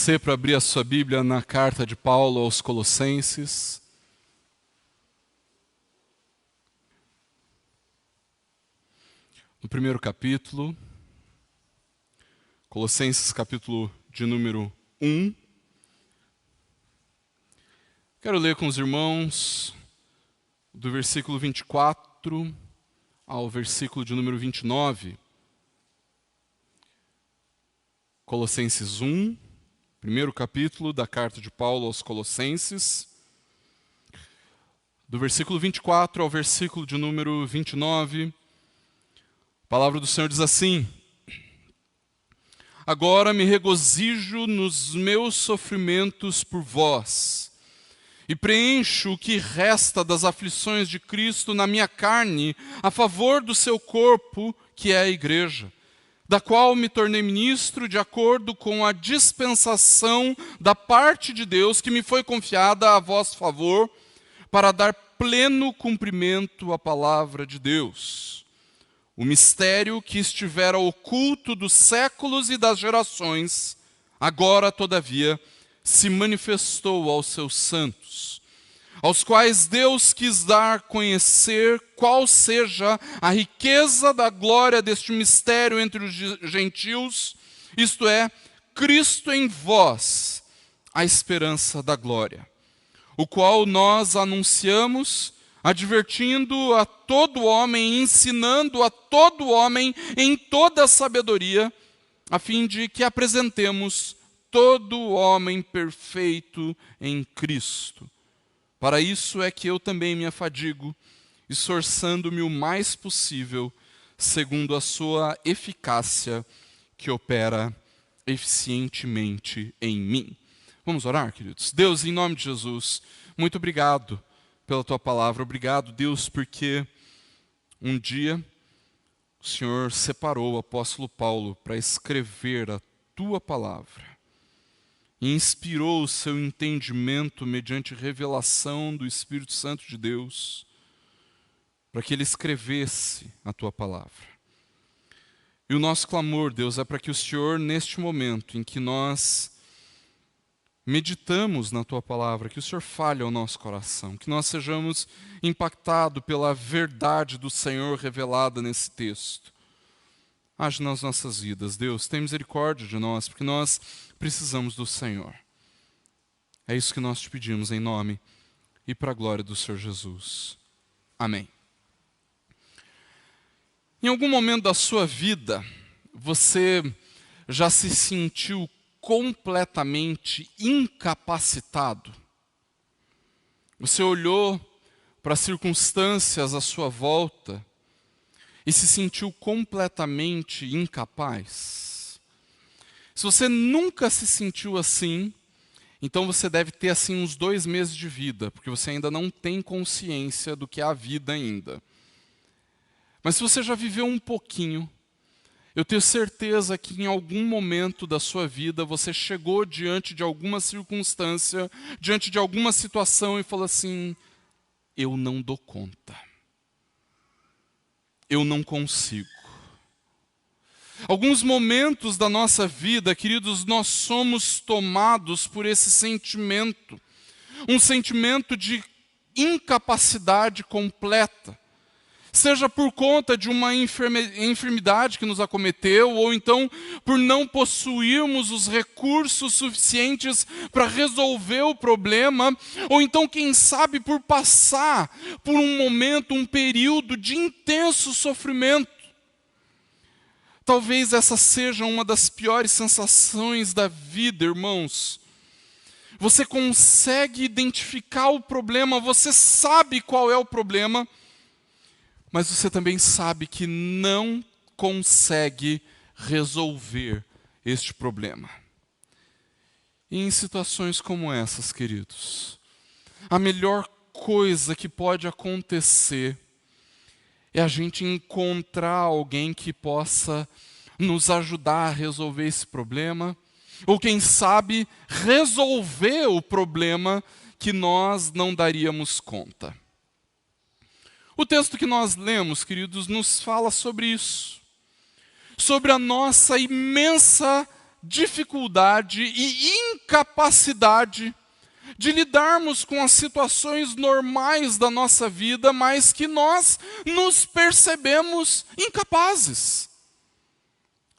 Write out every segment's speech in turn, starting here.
você para abrir a sua Bíblia na carta de Paulo aos Colossenses. No primeiro capítulo, Colossenses capítulo de número 1. Quero ler com os irmãos do versículo 24 ao versículo de número 29. Colossenses 1, primeiro capítulo da carta de Paulo aos Colossenses, do versículo 24 ao versículo de número 29, a palavra do Senhor diz assim: Agora me regozijo nos meus sofrimentos por vós, e preencho o que resta das aflições de Cristo na minha carne, a favor do seu corpo, que é a igreja, da qual me tornei ministro de acordo com a dispensação da parte de Deus que me foi confiada a vosso favor, para dar pleno cumprimento à palavra de Deus. O mistério que estivera oculto dos séculos e das gerações, agora, todavia, se manifestou aos seus santos, aos quais Deus quis dar a conhecer qual seja a riqueza da glória deste mistério entre os gentios, isto é, Cristo em vós, a esperança da glória, o qual nós anunciamos, advertindo a todo homem, ensinando a todo homem em toda a sabedoria, a fim de que apresentemos todo homem perfeito em Cristo. Para isso é que eu também me afadigo, esforçando-me o mais possível, segundo a sua eficácia, que opera eficientemente em mim. Vamos orar, queridos? Deus, em nome de Jesus, muito obrigado pela tua palavra. Obrigado, Deus, porque um dia o Senhor separou o apóstolo Paulo para escrever a tua palavra e inspirou o seu entendimento mediante revelação do Espírito Santo de Deus para que ele escrevesse a tua palavra. E o nosso clamor, Deus, é para que o Senhor, neste momento em que nós meditamos na tua palavra, que o Senhor fale ao nosso coração, que nós sejamos impactados pela verdade do Senhor revelada nesse texto. Age nas nossas vidas, Deus, tem misericórdia de nós, porque nós precisamos do Senhor. É isso que nós te pedimos em nome e para a glória do Senhor Jesus. Amém. Em algum momento da sua vida, você já se sentiu completamente incapacitado? Você olhou para as circunstâncias à sua volta e se sentiu completamente incapaz? Se você nunca se sentiu assim, então você deve ter assim uns 2 meses de vida, porque você ainda não tem consciência do que é a vida ainda. Mas se você já viveu um pouquinho, eu tenho certeza que em algum momento da sua vida você chegou diante de alguma circunstância, diante de alguma situação e falou assim: eu não dou conta. Eu não consigo. Alguns momentos da nossa vida, queridos, nós somos tomados por esse sentimento. Um sentimento de incapacidade completa. Seja por conta de uma enfermidade que nos acometeu, ou então por não possuirmos os recursos suficientes para resolver o problema, ou então, quem sabe, por passar por um momento, um período de intenso sofrimento. Talvez essa seja uma das piores sensações da vida, irmãos. Você consegue identificar o problema, você sabe qual é o problema, mas você também sabe que não consegue resolver este problema. E em situações como essas, queridos, a melhor coisa que pode acontecer é a gente encontrar alguém que possa nos ajudar a resolver esse problema, ou quem sabe resolver o problema que nós não daríamos conta. O texto que nós lemos, queridos, nos fala sobre isso. Sobre a nossa imensa dificuldade e incapacidade de lidarmos com as situações normais da nossa vida, mas que nós nos percebemos incapazes.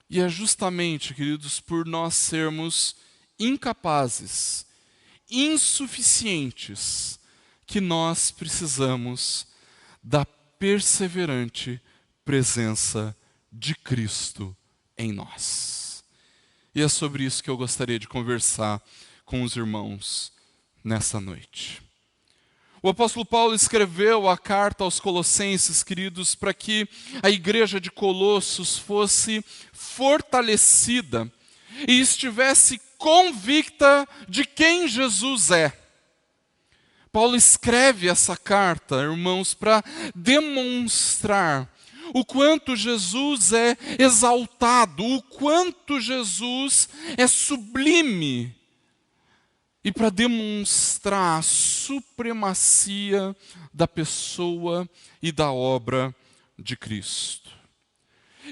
E é justamente, queridos, por nós sermos incapazes, insuficientes, que nós precisamos da perseverante presença de Cristo em nós. E é sobre isso que eu gostaria de conversar com os irmãos nessa noite. O apóstolo Paulo escreveu a carta aos Colossenses, queridos, para que a igreja de Colossos fosse fortalecida e estivesse convicta de quem Jesus é. Paulo escreve essa carta, irmãos, para demonstrar o quanto Jesus é exaltado, o quanto Jesus é sublime, e para demonstrar a supremacia da pessoa e da obra de Cristo.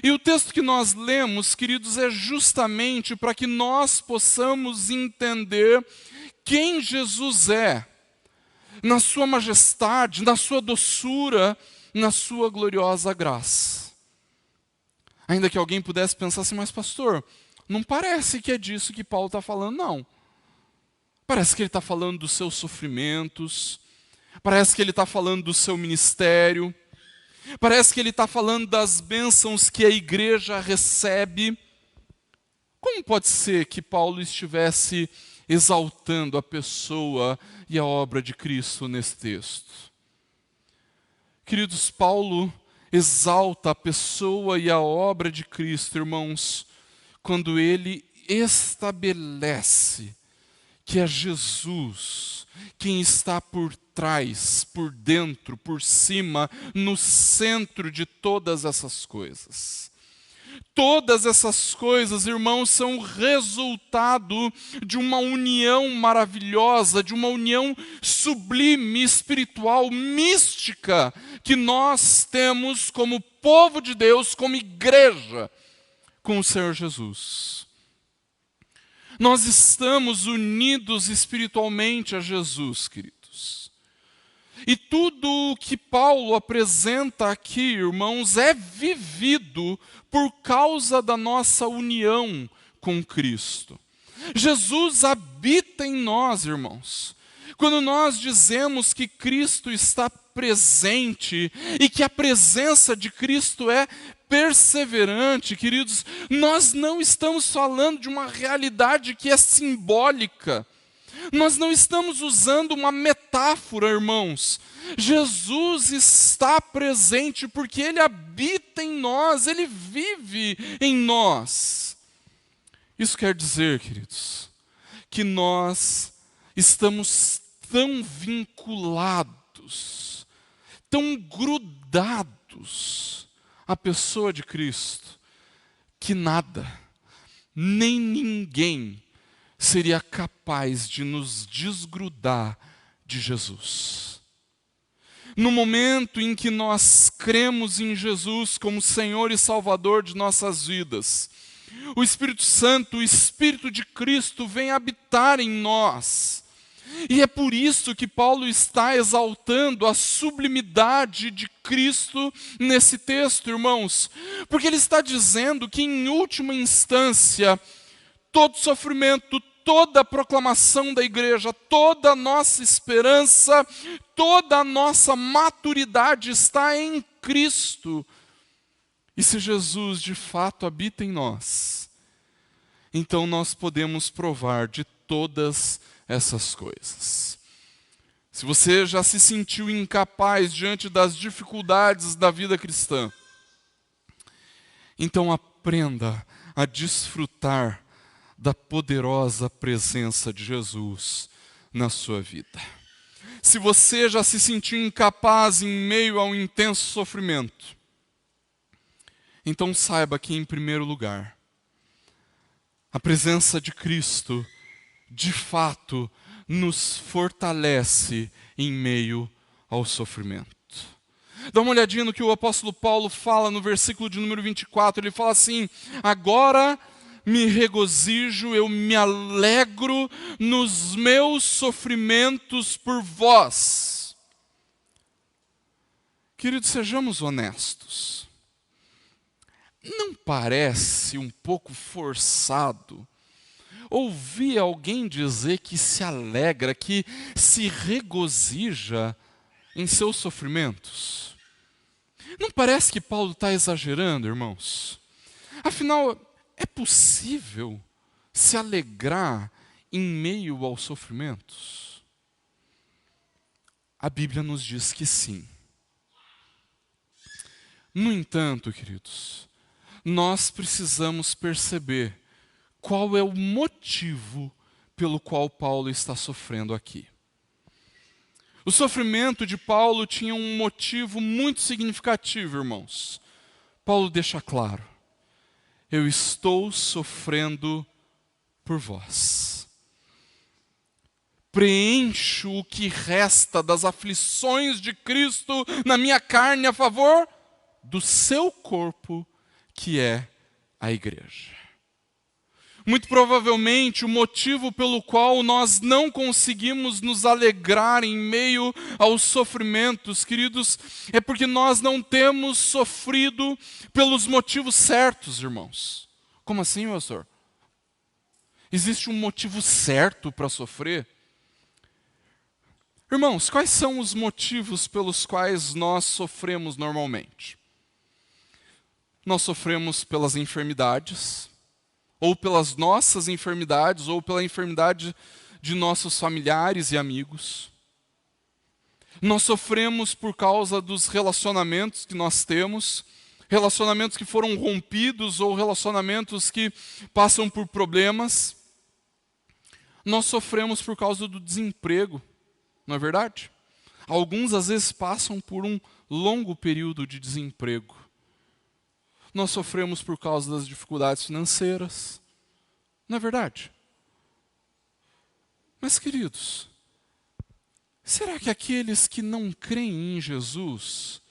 E o texto que nós lemos, queridos, é justamente para que nós possamos entender quem Jesus é, na sua majestade, na sua doçura, na sua gloriosa graça. Ainda que alguém pudesse pensar assim, mas pastor, não parece que é disso que Paulo está falando, não. Parece que ele está falando dos seus sofrimentos, parece que ele está falando do seu ministério, parece que ele está falando das bênçãos que a igreja recebe. Como pode ser que Paulo estivesse exaltando a pessoa e a obra de Cristo nesse texto? Queridos, Paulo exalta a pessoa e a obra de Cristo, irmãos, quando ele estabelece que é Jesus quem está por trás, por dentro, por cima, no centro de todas essas coisas. Todas essas coisas, irmãos, são resultado de uma união maravilhosa, de uma união sublime, espiritual, mística, que nós temos como povo de Deus, como igreja, com o Senhor Jesus. Nós estamos unidos espiritualmente a Jesus, queridos. E tudo o que Paulo apresenta aqui, irmãos, é vivido por causa da nossa união com Cristo. Jesus habita em nós, irmãos. Quando nós dizemos que Cristo está presente e que a presença de Cristo é perseverante, queridos, nós não estamos falando de uma realidade que é simbólica. Nós não estamos usando uma metáfora, irmãos. Jesus está presente porque Ele habita em nós, Ele vive em nós. Isso quer dizer, queridos, que nós estamos tão vinculados, tão grudados à pessoa de Cristo, que nada, nem ninguém seria capaz de nos desgrudar de Jesus. No momento em que nós cremos em Jesus como Senhor e Salvador de nossas vidas, o Espírito Santo, o Espírito de Cristo vem habitar em nós. E é por isso que Paulo está exaltando a sublimidade de Cristo nesse texto, irmãos. Porque ele está dizendo que, em última instância, todo sofrimento, toda a proclamação da igreja, toda a nossa esperança, toda a nossa maturidade está em Cristo. E se Jesus de fato habita em nós, então nós podemos provar de todas essas coisas. Se você já se sentiu incapaz diante das dificuldades da vida cristã, então aprenda a desfrutar da poderosa presença de Jesus na sua vida. Se você já se sentiu incapaz em meio a um intenso sofrimento, então saiba que, em primeiro lugar, a presença de Cristo, de fato, nos fortalece em meio ao sofrimento. Dá uma olhadinha no que o apóstolo Paulo fala no versículo de número 24. Ele fala assim: agora, me regozijo, eu me alegro nos meus sofrimentos por vós. Queridos, sejamos honestos. Não parece um pouco forçado ouvir alguém dizer que se alegra, que se regozija em seus sofrimentos? Não parece que Paulo está exagerando, irmãos? Afinal, é possível se alegrar em meio aos sofrimentos? A Bíblia nos diz que sim. No entanto, queridos, nós precisamos perceber qual é o motivo pelo qual Paulo está sofrendo aqui. O sofrimento de Paulo tinha um motivo muito significativo, irmãos. Paulo deixa claro: eu estou sofrendo por vós. Preencho o que resta das aflições de Cristo na minha carne a favor do seu corpo, que é a igreja. Muito provavelmente o motivo pelo qual nós não conseguimos nos alegrar em meio aos sofrimentos, queridos, é porque nós não temos sofrido pelos motivos certos, irmãos. Como assim, pastor? Existe um motivo certo para sofrer? Irmãos, quais são os motivos pelos quais nós sofremos normalmente? Nós sofremos pelas enfermidades, ou pelas nossas enfermidades, ou pela enfermidade de nossos familiares e amigos. Nós sofremos por causa dos relacionamentos que nós temos, relacionamentos que foram rompidos ou relacionamentos que passam por problemas. Nós sofremos por causa do desemprego, não é verdade? Alguns às vezes passam por um longo período de desemprego. Nós sofremos por causa das dificuldades financeiras, não é verdade? Mas, queridos, será que aqueles que não creem em Jesus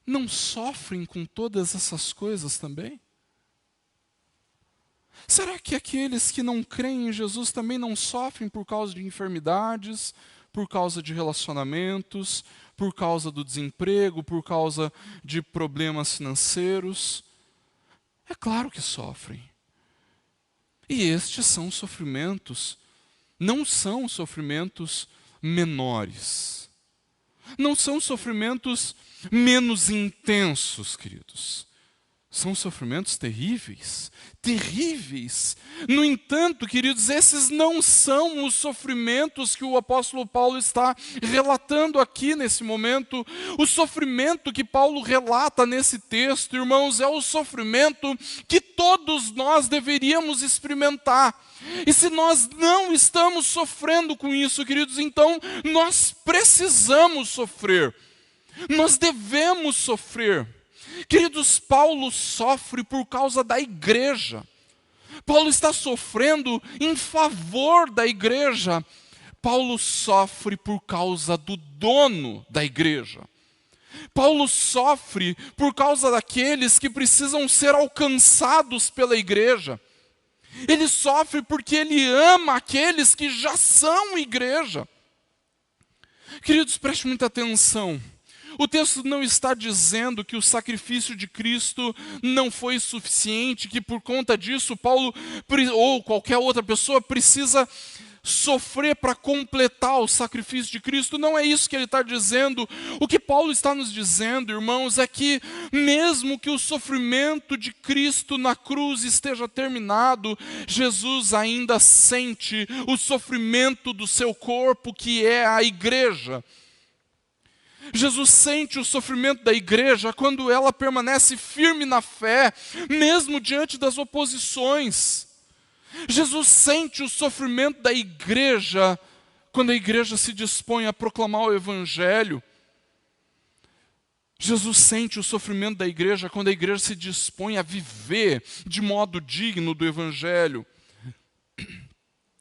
não sofrem com todas essas coisas também? Será que aqueles que não creem em Jesus também não sofrem por causa de enfermidades, por causa de relacionamentos, por causa do desemprego, por causa de problemas financeiros? É claro que sofrem. E estes são sofrimentos, não são sofrimentos menores. Não são sofrimentos menos intensos, queridos. São sofrimentos terríveis, terríveis. No entanto, queridos, esses não são os sofrimentos que o apóstolo Paulo está relatando aqui nesse momento. O sofrimento que Paulo relata nesse texto, irmãos, é o sofrimento que todos nós deveríamos experimentar. E se nós não estamos sofrendo com isso, queridos, então nós precisamos sofrer. Nós devemos sofrer. Queridos, Paulo sofre por causa da igreja. Paulo está sofrendo em favor da igreja. Paulo sofre por causa do dono da igreja. Paulo sofre por causa daqueles que precisam ser alcançados pela igreja. Ele sofre porque ele ama aqueles que já são igreja. Queridos, preste muita atenção. O texto não está dizendo que o sacrifício de Cristo não foi suficiente, que por conta disso Paulo ou qualquer outra pessoa precisa sofrer para completar o sacrifício de Cristo. Não é isso que ele está dizendo. O que Paulo está nos dizendo, irmãos, é que mesmo que o sofrimento de Cristo na cruz esteja terminado, Jesus ainda sente o sofrimento do seu corpo, que é a igreja. Jesus sente o sofrimento da igreja quando ela permanece firme na fé, mesmo diante das oposições. Jesus sente o sofrimento da igreja quando a igreja se dispõe a proclamar o evangelho. Jesus sente o sofrimento da igreja quando a igreja se dispõe a viver de modo digno do evangelho.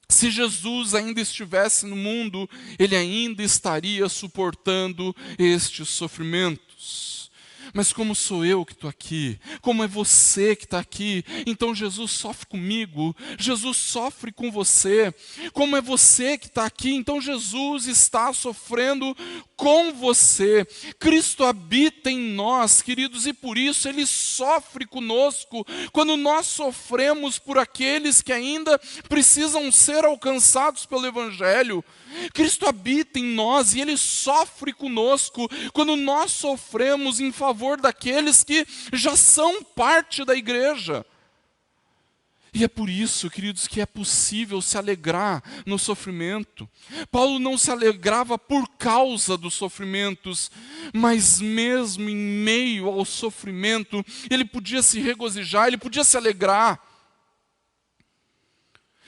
Se Jesus ainda estivesse no mundo, ele ainda estaria suportando estes sofrimentos. Mas como sou eu que estou aqui, como é você que está aqui, então Jesus sofre comigo, Jesus sofre com você. Como é você que está aqui, então Jesus está sofrendo com você. Cristo habita em nós, queridos, e por isso Ele sofre conosco quando nós sofremos por aqueles que ainda precisam ser alcançados pelo Evangelho. Cristo habita em nós e Ele sofre conosco quando nós sofremos em favor daqueles que já são parte da igreja. E é por isso, queridos, que é possível se alegrar no sofrimento. Paulo não se alegrava por causa dos sofrimentos, mas mesmo em meio ao sofrimento, ele podia se regozijar, ele podia se alegrar.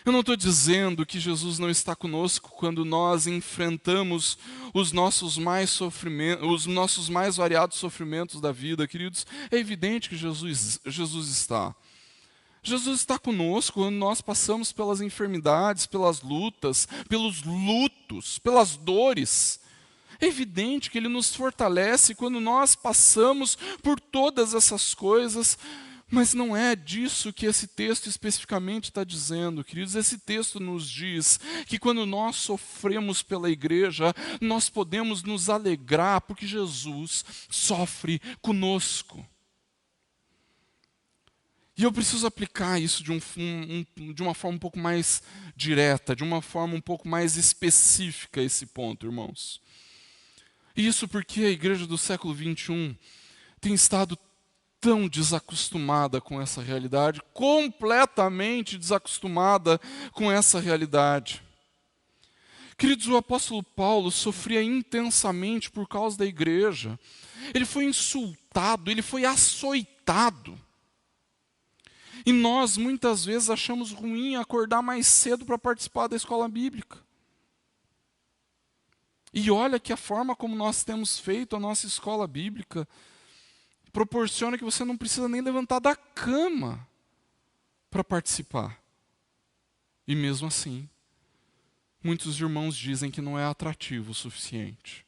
Eu não estou dizendo que Jesus não está conosco quando nós enfrentamos os nossos mais variados sofrimentos da vida, queridos. É evidente que Jesus está. Jesus está conosco quando nós passamos pelas enfermidades, pelas lutas, pelos lutos, pelas dores. É evidente que Ele nos fortalece quando nós passamos por todas essas coisas. Mas não é disso que esse texto especificamente está dizendo, queridos. Esse texto nos diz que quando nós sofremos pela igreja, nós podemos nos alegrar, porque Jesus sofre conosco. E eu preciso aplicar isso de uma forma um pouco mais direta, de uma forma um pouco mais específica, esse ponto, irmãos. Isso porque a igreja do século XXI tem estado tão desacostumada com essa realidade, completamente desacostumada com essa realidade. Queridos, o apóstolo Paulo sofria intensamente por causa da igreja. Ele foi insultado, ele foi açoitado. E nós, muitas vezes, achamos ruim acordar mais cedo para participar da escola bíblica. E olha que a forma como nós temos feito a nossa escola bíblica proporciona que você não precisa nem levantar da cama para participar. E mesmo assim, muitos irmãos dizem que não é atrativo o suficiente.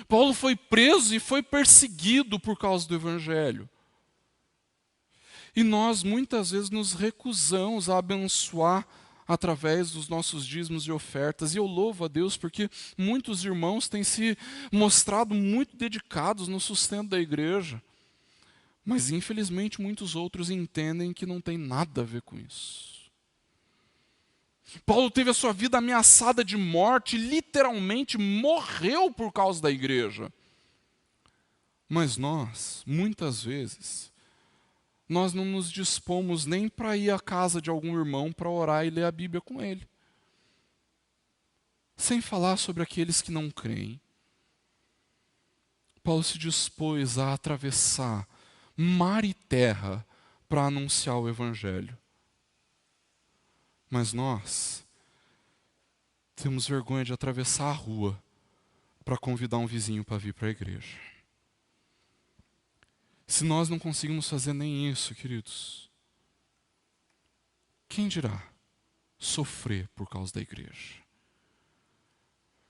Paulo foi preso e foi perseguido por causa do Evangelho. E nós muitas vezes nos recusamos a abençoar através dos nossos dízimos e ofertas. E eu louvo a Deus porque muitos irmãos têm se mostrado muito dedicados no sustento da igreja. Mas infelizmente muitos outros entendem que não tem nada a ver com isso. Paulo teve a sua vida ameaçada de morte, literalmente morreu por causa da igreja. Mas nós, muitas vezes, nós não nos dispomos nem para ir à casa de algum irmão para orar e ler a Bíblia com ele. Sem falar sobre aqueles que não creem. Paulo se dispôs a atravessar mar e terra para anunciar o Evangelho. Mas nós temos vergonha de atravessar a rua para convidar um vizinho para vir para a igreja. Se nós não conseguimos fazer nem isso, queridos, quem dirá sofrer por causa da igreja?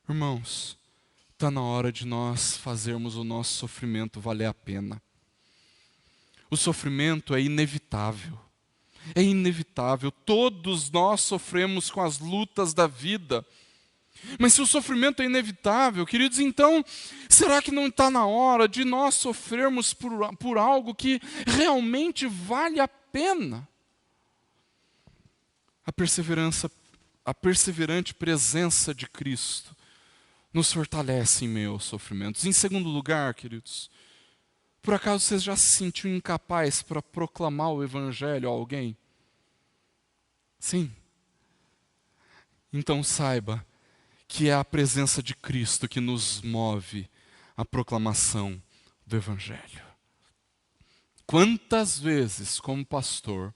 Irmãos, está na hora de nós fazermos o nosso sofrimento valer a pena. O sofrimento é inevitável. É inevitável. Todos nós sofremos com as lutas da vida. Mas se o sofrimento é inevitável, queridos, então, será que não está na hora de nós sofrermos por algo que realmente vale a pena? A perseverante presença de Cristo nos fortalece em meio aos sofrimentos. Em segundo lugar, queridos, por acaso você já se sentiu incapaz para proclamar o Evangelho a alguém? Sim. Então saiba que é a presença de Cristo que nos move à proclamação do Evangelho. Quantas vezes, como pastor,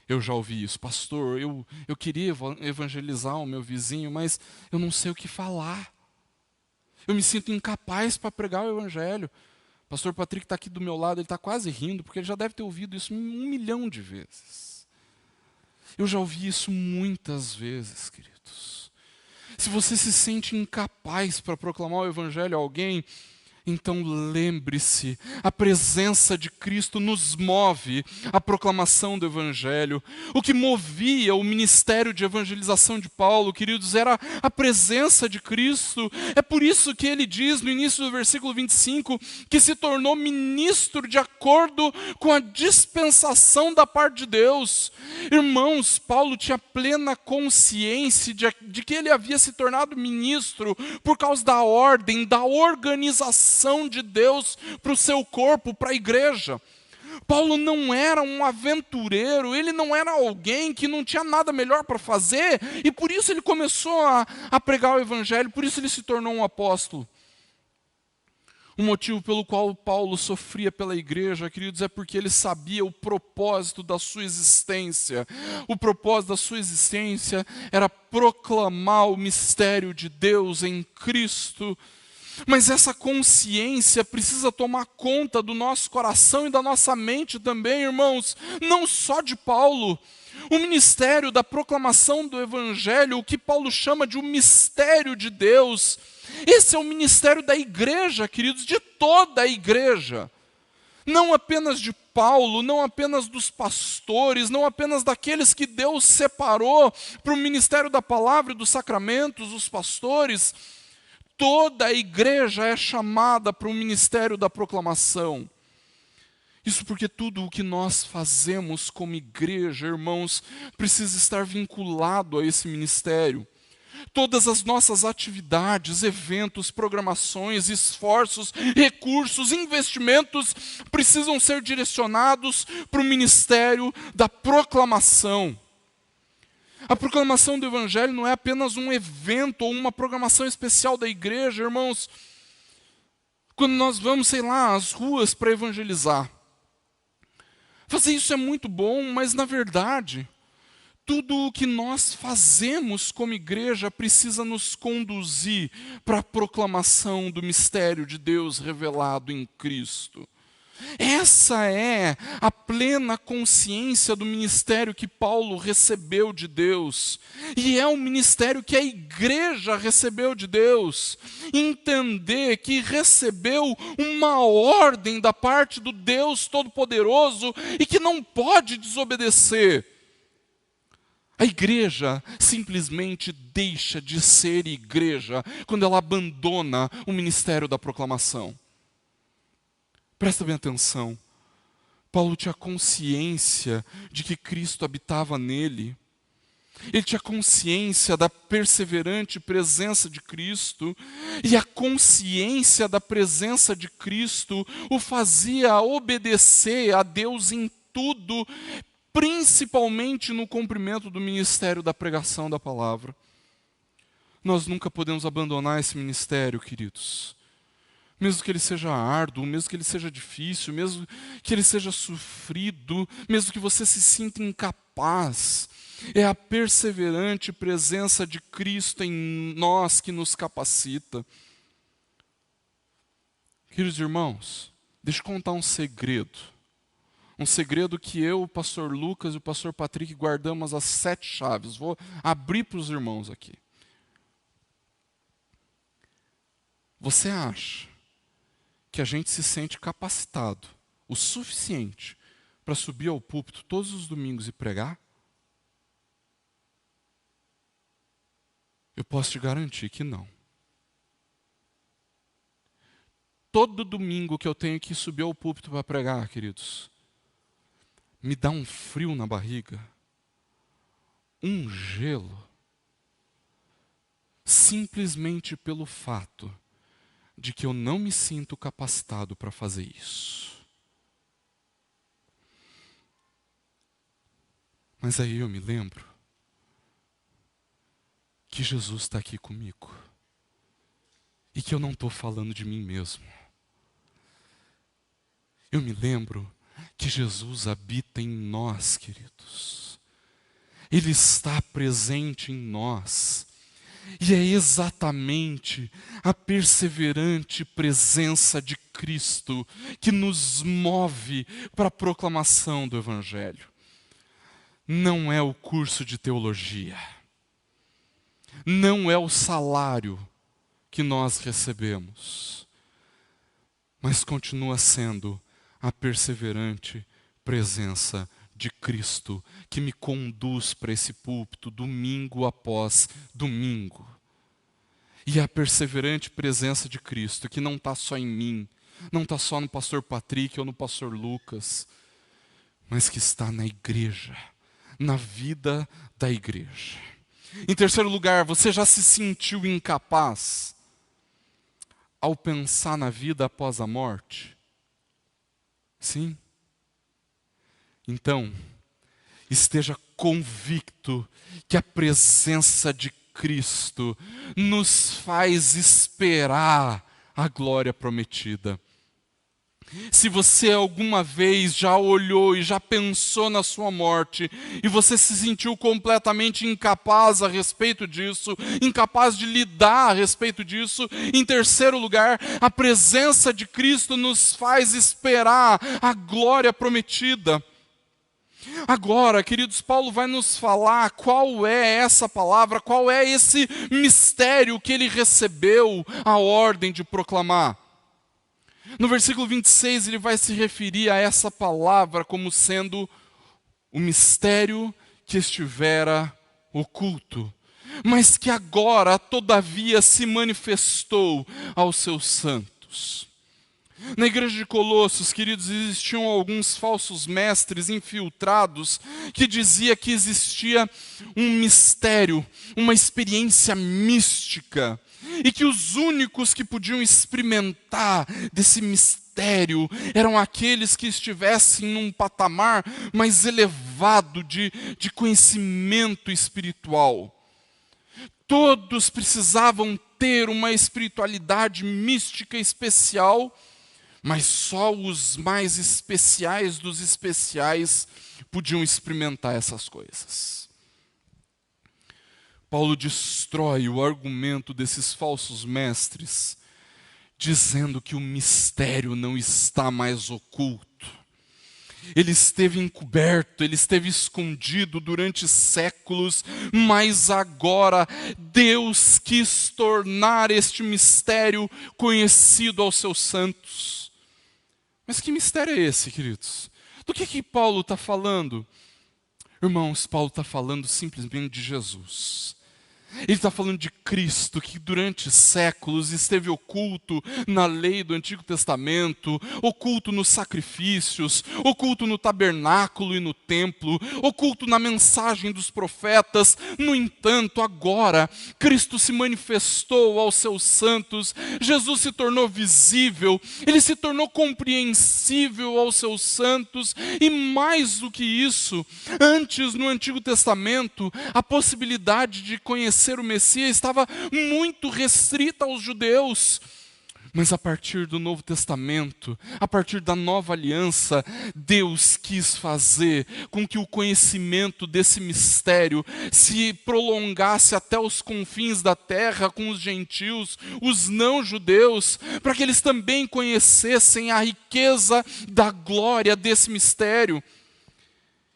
eu já ouvi isso: pastor, eu queria evangelizar o meu vizinho, mas eu não sei o que falar. Eu me sinto incapaz para pregar o Evangelho. Pastor Patrick está aqui do meu lado, ele está quase rindo, porque ele já deve ter ouvido isso 1 milhão de vezes. Eu já ouvi isso muitas vezes, queridos. Se você se sente incapaz para proclamar o Evangelho a alguém, Então lembre-se, a presença de Cristo nos move à proclamação do Evangelho. O que movia o ministério de evangelização de Paulo, queridos, era a presença de Cristo. É por isso que ele diz no início do versículo 25 que se tornou ministro de acordo com a dispensação da parte de Deus. Irmãos, Paulo tinha plena consciência de que ele havia se tornado ministro por causa da ordem, da organização de Deus para o seu corpo, para a igreja. Paulo não era um aventureiro, ele não era alguém que não tinha nada melhor para fazer, e por isso ele começou a pregar o evangelho, por isso ele se tornou um apóstolo. O motivo pelo qual Paulo sofria pela igreja, queridos, é porque ele sabia o propósito da sua existência. O propósito da sua existência era proclamar o mistério de Deus em Cristo. Mas essa consciência precisa tomar conta do nosso coração e da nossa mente também, irmãos, não só de Paulo. O ministério da proclamação do Evangelho, o que Paulo chama de um mistério de Deus, esse é o ministério da igreja, queridos, de toda a igreja. Não apenas de Paulo, não apenas dos pastores, não apenas daqueles que Deus separou para o ministério da palavra e dos sacramentos, os pastores. Toda a igreja é chamada para o ministério da proclamação. Isso porque tudo o que nós fazemos como igreja, irmãos, precisa estar vinculado a esse ministério. Todas as nossas atividades, eventos, programações, esforços, recursos, investimentos precisam ser direcionados para o ministério da proclamação. A proclamação do Evangelho não é apenas um evento ou uma programação especial da igreja, irmãos. Quando nós vamos, sei lá, às ruas para evangelizar. Fazer isso é muito bom, mas na verdade, tudo o que nós fazemos como igreja precisa nos conduzir para a proclamação do mistério de Deus revelado em Cristo. Essa é a plena consciência do ministério que Paulo recebeu de Deus. E é o ministério que a igreja recebeu de Deus. Entender que recebeu uma ordem da parte do Deus Todo-Poderoso e que não pode desobedecer. A igreja simplesmente deixa de ser igreja quando ela abandona o ministério da proclamação. Presta bem atenção, Paulo tinha consciência de que Cristo habitava nele. Ele tinha consciência da perseverante presença de Cristo, e a consciência da presença de Cristo o fazia obedecer a Deus em tudo, principalmente no cumprimento do ministério da pregação da palavra. Nós nunca podemos abandonar esse ministério, queridos. Mesmo que ele seja árduo, mesmo que ele seja difícil, mesmo que ele seja sofrido, mesmo que você se sinta incapaz, é a perseverante presença de Cristo em nós que nos capacita. Queridos irmãos, deixa eu contar um segredo. Um segredo que eu, o pastor Lucas e o pastor Patrick guardamos as 7 chaves. Vou abrir para os irmãos aqui. Você acha que a gente se sente capacitado o suficiente para subir ao púlpito todos os domingos e pregar? Eu posso te garantir que não. Todo domingo que eu tenho que subir ao púlpito para pregar, queridos, me dá um frio na barriga, um gelo, simplesmente pelo fato de que eu não me sinto capacitado para fazer isso. Mas aí eu me lembro que Jesus está aqui comigo e que eu não estou falando de mim mesmo. Eu me lembro que Jesus habita em nós, queridos. Ele está presente em nós. E é exatamente a perseverante presença de Cristo que nos move para a proclamação do Evangelho. Não é o curso de teologia. Não é o salário que nós recebemos. mas continua sendo a perseverante presença de Cristo que me conduz para esse púlpito domingo após domingo. E a perseverante presença de Cristo que não está só em mim, não está só no pastor Patrick ou no pastor Lucas, mas que está na igreja, na vida da igreja. Em terceiro lugar, você já se sentiu incapaz ao pensar na vida após a morte? Sim? Então, esteja convicto que a presença de Cristo nos faz esperar a glória prometida. Se você alguma vez já olhou e já pensou na sua morte, e você se sentiu completamente incapaz a respeito disso, incapaz de lidar a respeito disso, em terceiro lugar, a presença de Cristo nos faz esperar a glória prometida. Agora, queridos, Paulo vai nos falar qual é essa palavra, qual é esse mistério que ele recebeu a ordem de proclamar. No versículo 26, ele vai se referir a essa palavra como sendo o mistério que estivera oculto, mas que agora, todavia, se manifestou aos seus santos. Na igreja de Colossos, queridos, existiam alguns falsos mestres infiltrados que dizia que existia um mistério, uma experiência mística, e que os únicos que podiam experimentar desse mistério eram aqueles que estivessem num patamar mais elevado de conhecimento espiritual. Todos precisavam ter uma espiritualidade mística especial, mas só os mais especiais dos especiais podiam experimentar essas coisas. Paulo destrói o argumento desses falsos mestres, dizendo que o mistério não está mais oculto. Ele esteve encoberto, ele esteve escondido durante séculos, mas agora Deus quis tornar este mistério conhecido aos seus santos. Mas que mistério é esse, queridos? Do que Paulo está falando? Irmãos, Paulo está falando simplesmente de Jesus. Ele está falando de Cristo, que durante séculos esteve oculto na lei do Antigo Testamento, oculto nos sacrifícios, oculto no tabernáculo e no templo, oculto na mensagem dos profetas. No entanto, agora, Cristo se manifestou aos seus santos, Jesus se tornou visível, ele se tornou compreensível aos seus santos, e mais do que isso, antes no Antigo Testamento, a possibilidade de conhecer o Messias estava muito restrita aos judeus. Mas a partir do Novo Testamento, a partir da nova aliança, Deus quis fazer com que o conhecimento desse mistério se prolongasse até os confins da terra com os gentios, os não-judeus, para que eles também conhecessem a riqueza da glória desse mistério.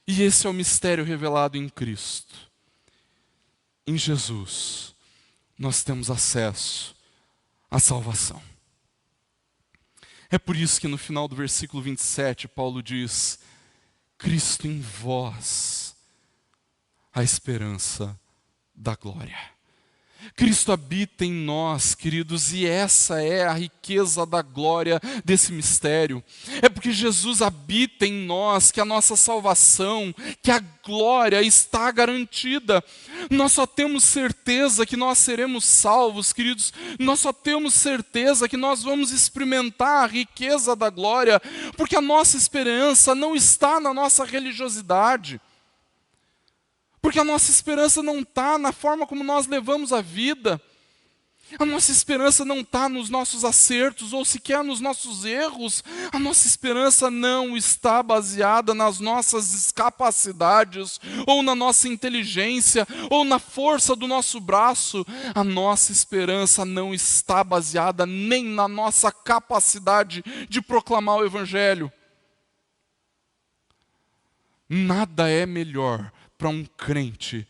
E esse é o mistério revelado em Cristo. Em Jesus, nós temos acesso à salvação. É por isso que no final do versículo 27, Paulo diz: Cristo em vós, a esperança da glória. Cristo habita em nós, queridos, e essa é a riqueza da glória desse mistério. É porque Jesus habita em nós que a nossa salvação, que a glória está garantida. Nós só temos certeza que nós seremos salvos, queridos. Nós só temos certeza que nós vamos experimentar a riqueza da glória, porque a nossa esperança não está na nossa religiosidade. Porque a nossa esperança não está na forma como nós levamos a vida. A nossa esperança não está nos nossos acertos ou sequer nos nossos erros. A nossa esperança não está baseada nas nossas capacidades, ou na nossa inteligência, ou na força do nosso braço. A nossa esperança não está baseada nem na nossa capacidade de proclamar o Evangelho. Nada é melhor para um crente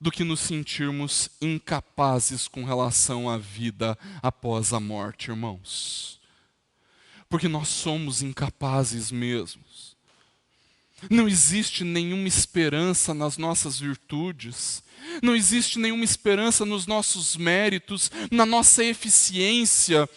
do que nos sentirmos incapazes com relação à vida após a morte, irmãos. porque nós somos incapazes mesmos. Não existe nenhuma esperança nas nossas virtudes, não existe nenhuma esperança nos nossos méritos, na nossa eficiência.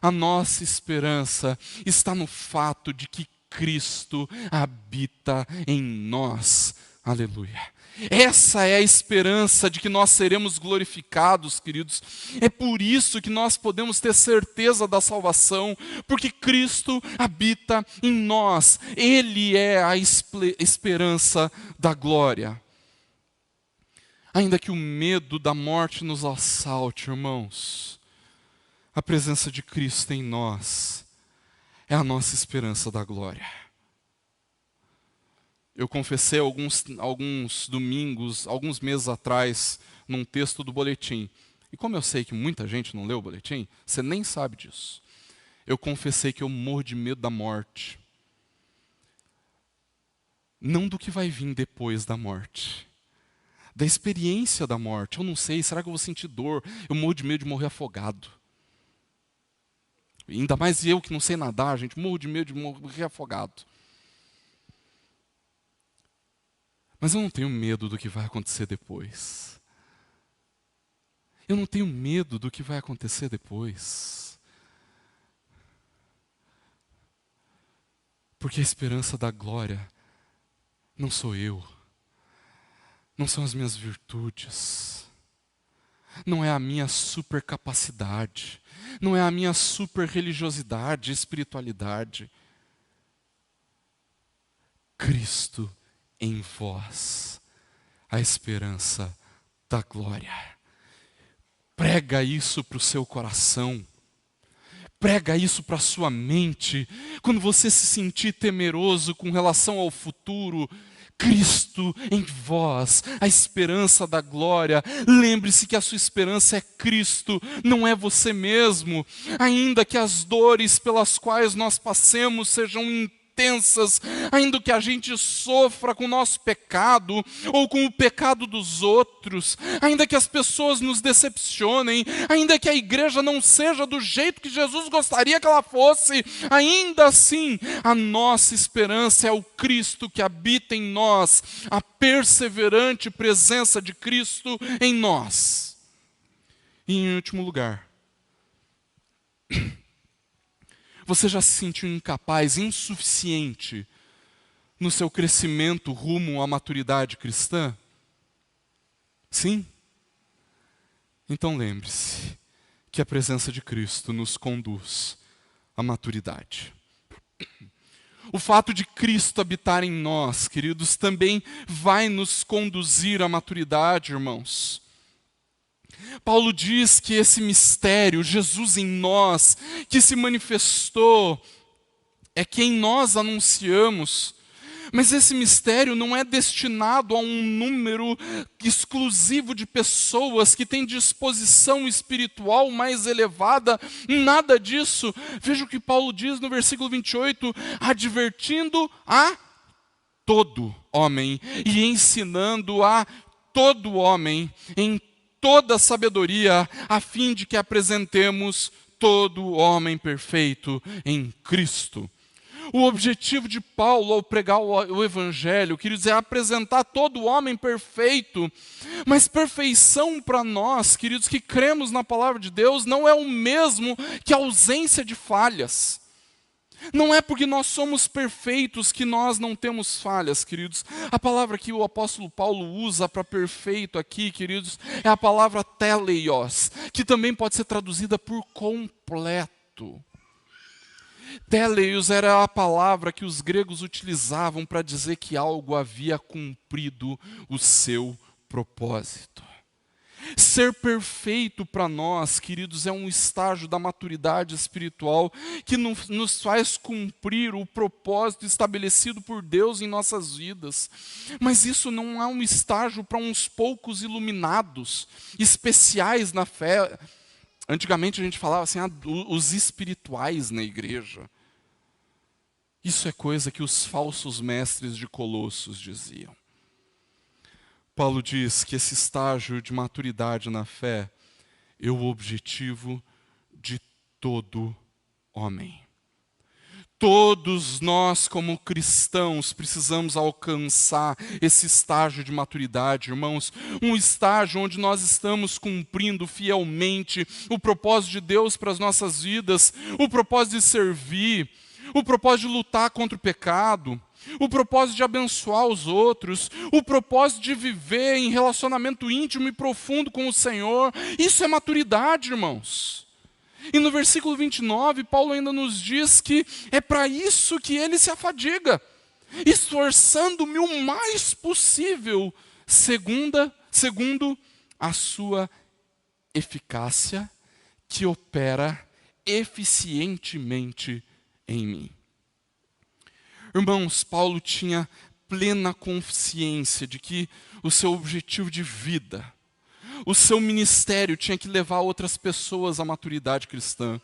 A nossa esperança está no fato de que Cristo habita em nós. Aleluia. Essa é a esperança de que nós seremos glorificados, queridos. É por isso que nós podemos ter certeza da salvação, porque Cristo habita em nós. Ele é a esperança da glória. Ainda que o medo da morte nos assalte, irmãos, a presença de Cristo em nós é a nossa esperança da glória. Eu confessei alguns domingos, alguns meses atrás, num texto do boletim. E como eu sei que muita gente não leu o boletim, você nem sabe disso. Eu confessei que eu morro de medo da morte. Não do que vai vir depois da morte. Da experiência da morte. Eu não sei, será que eu vou sentir dor? Eu morro de medo de morrer afogado. E ainda mais eu que não sei nadar, gente, morro de medo de morrer afogado. Mas eu não tenho medo do que vai acontecer depois. Eu não tenho medo do que vai acontecer depois. Porque a esperança da glória não sou eu. Não são as minhas virtudes. Não é a minha super capacidade. Não é a minha super religiosidade, espiritualidade. Cristo em vós, a esperança da glória. Prega isso para o seu coração. Prega isso para a sua mente. Quando você se sentir temeroso com relação ao futuro, Cristo em vós, a esperança da glória. Lembre-se que a sua esperança é Cristo, não é você mesmo. Ainda que as dores pelas quais nós passemos sejam intensas, ainda que a gente sofra com o nosso pecado ou com o pecado dos outros, ainda que as pessoas nos decepcionem, ainda que a igreja não seja do jeito que Jesus gostaria que ela fosse, ainda assim a nossa esperança é o Cristo que habita em nós, a perseverante presença de Cristo em nós. E em último lugar, você já se sentiu incapaz, insuficiente no seu crescimento rumo à maturidade cristã? Sim? Então lembre-se que a presença de Cristo nos conduz à maturidade. O fato de Cristo habitar em nós, queridos, também vai nos conduzir à maturidade, irmãos. Paulo diz que esse mistério, Jesus em nós, que se manifestou, é quem nós anunciamos. Mas esse mistério não é destinado a um número exclusivo de pessoas que têm disposição espiritual mais elevada, nada disso. Veja o que Paulo diz no versículo 28, advertindo a todo homem e ensinando a todo homem em toda sabedoria, a fim de que apresentemos todo homem perfeito em Cristo. O objetivo de Paulo ao pregar o Evangelho, queridos, é apresentar todo homem perfeito. Mas perfeição para nós, queridos, que cremos na palavra de Deus, não é o mesmo que a ausência de falhas. Não é porque nós somos perfeitos que nós não temos falhas, queridos. A palavra que o apóstolo Paulo usa para perfeito aqui, queridos, é a palavra teleios, que também pode ser traduzida por completo. Teleios era a palavra que os gregos utilizavam para dizer que algo havia cumprido o seu propósito. Ser perfeito para nós, queridos, é um estágio da maturidade espiritual que nos faz cumprir o propósito estabelecido por Deus em nossas vidas. Mas isso não é um estágio para uns poucos iluminados, especiais na fé. Antigamente a gente falava assim, os espirituais na igreja. Isso é coisa que os falsos mestres de Colossos diziam. Paulo diz que esse estágio de maturidade na fé é o objetivo de todo homem. Todos nós, como cristãos, precisamos alcançar esse estágio de maturidade, irmãos. Um estágio onde nós estamos cumprindo fielmente o propósito de Deus para as nossas vidas, o propósito de servir, o propósito de lutar contra o pecado, o propósito de abençoar os outros, o propósito de viver em relacionamento íntimo e profundo com o Senhor. Isso é maturidade, irmãos. E no versículo 29, Paulo ainda nos diz que é para isso que ele se afadiga, esforçando-me o mais possível, segundo a sua eficácia, que opera eficientemente em mim. Irmãos, Paulo tinha plena consciência de que o seu objetivo de vida, o seu ministério tinha que levar outras pessoas à maturidade cristã.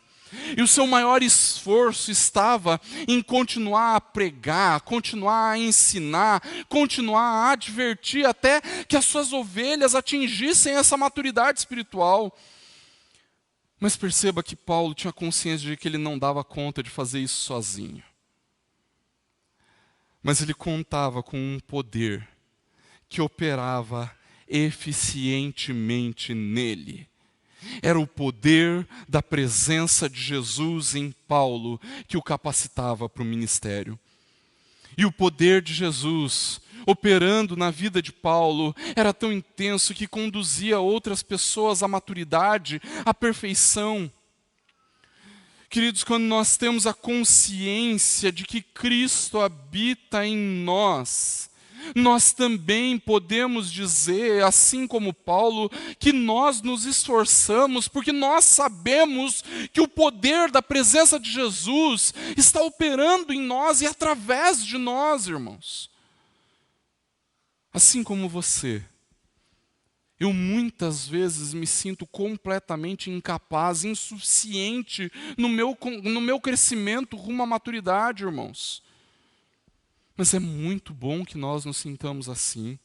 E o seu maior esforço estava em continuar a pregar, continuar a ensinar, continuar a advertir até que as suas ovelhas atingissem essa maturidade espiritual. Mas perceba que Paulo tinha consciência de que ele não dava conta de fazer isso sozinho. Mas ele contava com um poder que operava eficientemente nele. Era o poder da presença de Jesus em Paulo que o capacitava para o ministério. E o poder de Jesus operando na vida de Paulo era tão intenso que conduzia outras pessoas à maturidade, à perfeição. Queridos, quando nós temos a consciência de que Cristo habita em nós, nós também podemos dizer, assim como Paulo, que nós nos esforçamos, porque nós sabemos que o poder da presença de Jesus está operando em nós e através de nós, irmãos. Assim como você, eu muitas vezes me sinto completamente incapaz, insuficiente no meu crescimento rumo à maturidade, irmãos. Mas é muito bom que nós nos sintamos assim.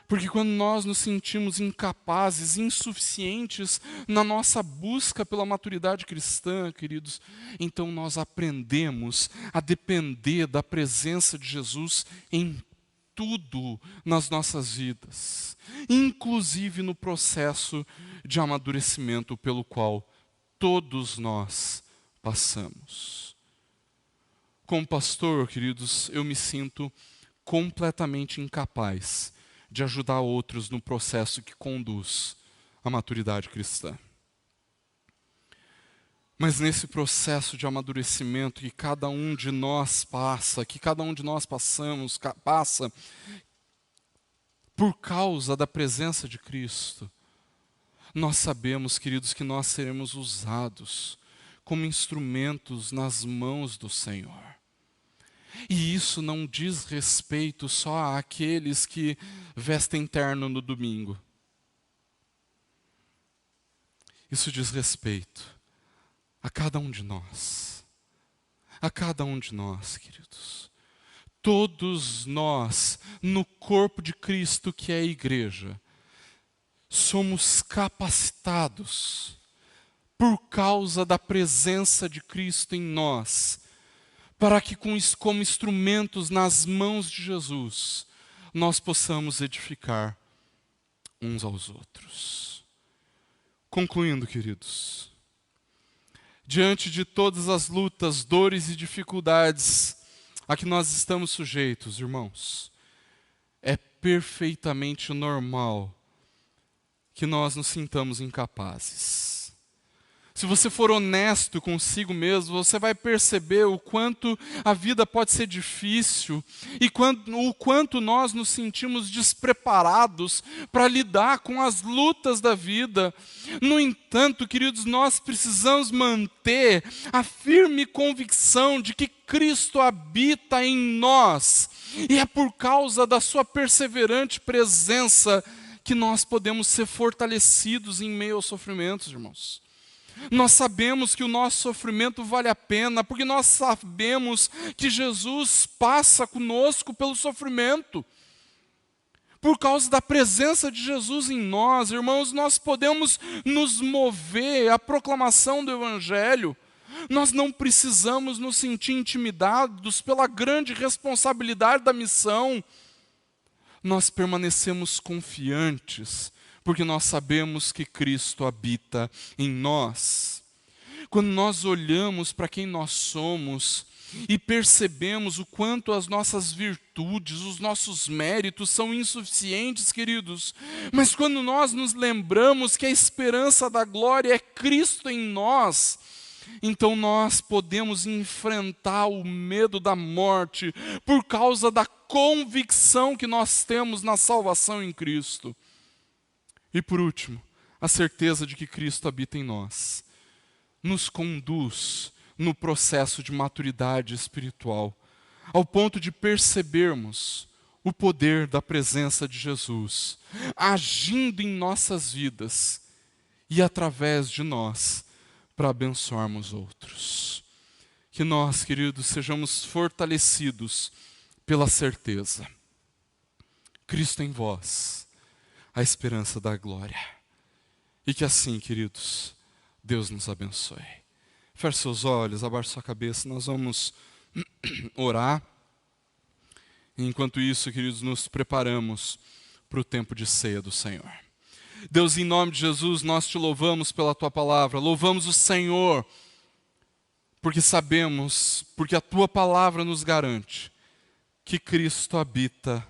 Porque quando nós nos sentimos incapazes, insuficientes na nossa busca pela maturidade cristã, queridos, então nós aprendemos a depender da presença de Jesus em tudo nas nossas vidas, inclusive no processo de amadurecimento pelo qual todos nós passamos. Como pastor, queridos, eu me sinto completamente incapaz de ajudar outros no processo que conduz à maturidade cristã. Mas nesse processo de amadurecimento que cada um de nós passa, que cada um de nós passa por causa da presença de Cristo, nós sabemos, queridos, que nós seremos usados como instrumentos nas mãos do Senhor. E isso não diz respeito só àqueles que vestem terno no domingo. Isso diz respeito a cada um de nós. A cada um de nós, queridos. Todos nós, no corpo de Cristo que é a igreja, somos capacitados por causa da presença de Cristo em nós, para que como instrumentos nas mãos de Jesus, nós possamos edificar uns aos outros. Concluindo, queridos, diante de todas as lutas, dores e dificuldades a que nós estamos sujeitos, irmãos, é perfeitamente normal que nós nos sintamos incapazes. Se você for honesto consigo mesmo, você vai perceber o quanto a vida pode ser difícil e o quanto nós nos sentimos despreparados para lidar com as lutas da vida. No entanto, queridos, nós precisamos manter a firme convicção de que Cristo habita em nós e é por causa da sua perseverante presença que nós podemos ser fortalecidos em meio aos sofrimentos, irmãos. Nós sabemos que o nosso sofrimento vale a pena, porque nós sabemos que Jesus passa conosco pelo sofrimento. Por causa da presença de Jesus em nós, irmãos, nós podemos nos mover à proclamação do Evangelho, Nós não precisamos nos sentir intimidados pela grande responsabilidade da missão. Nós permanecemos confiantes, porque nós sabemos que Cristo habita em nós. Quando nós olhamos para quem nós somos e percebemos o quanto as nossas virtudes, os nossos méritos são insuficientes, queridos, mas quando nós nos lembramos que a esperança da glória é Cristo em nós, então nós podemos enfrentar o medo da morte por causa da convicção que nós temos na salvação em Cristo. E por último, a certeza de que Cristo habita em nós nos conduz no processo de maturidade espiritual, ao ponto de percebermos o poder da presença de Jesus agindo em nossas vidas e através de nós para abençoarmos outros. Que nós, queridos, sejamos fortalecidos pela certeza. Cristo em vós, a esperança da glória. E que assim, queridos, Deus nos abençoe. Feche seus olhos, abaixe sua cabeça, nós vamos orar. Enquanto isso, queridos, nos preparamos para o tempo de ceia do Senhor. Deus, em nome de Jesus, nós te louvamos pela tua palavra, louvamos o Senhor, porque sabemos, porque a tua palavra nos garante que Cristo habita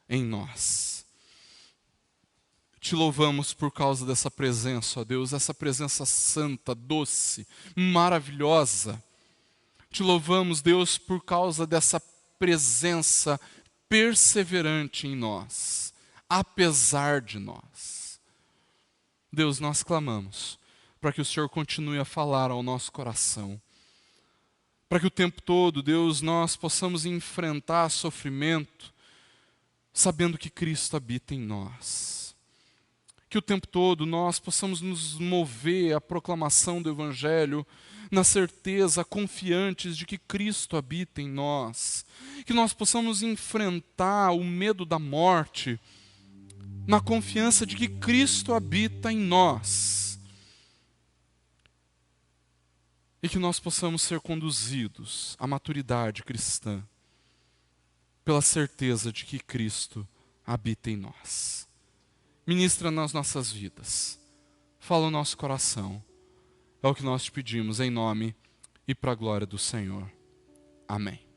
em nós. Te louvamos por causa dessa presença, ó Deus, essa presença santa, doce, maravilhosa. Te louvamos, Deus, por causa dessa presença perseverante em nós, apesar de nós. Deus, nós clamamos para que o Senhor continue a falar ao nosso coração, para que o tempo todo, Deus, nós possamos enfrentar sofrimento, sabendo que Cristo habita em nós. Que o tempo todo nós possamos nos mover à proclamação do Evangelho, na certeza, confiantes de que Cristo habita em nós. Que nós possamos enfrentar o medo da morte, na confiança de que Cristo habita em nós. E que nós possamos ser conduzidos à maturidade cristã, pela certeza de que Cristo habita em nós. Ministra nas nossas vidas, fala o nosso coração, é o que nós te pedimos em nome e para a glória do Senhor. Amém.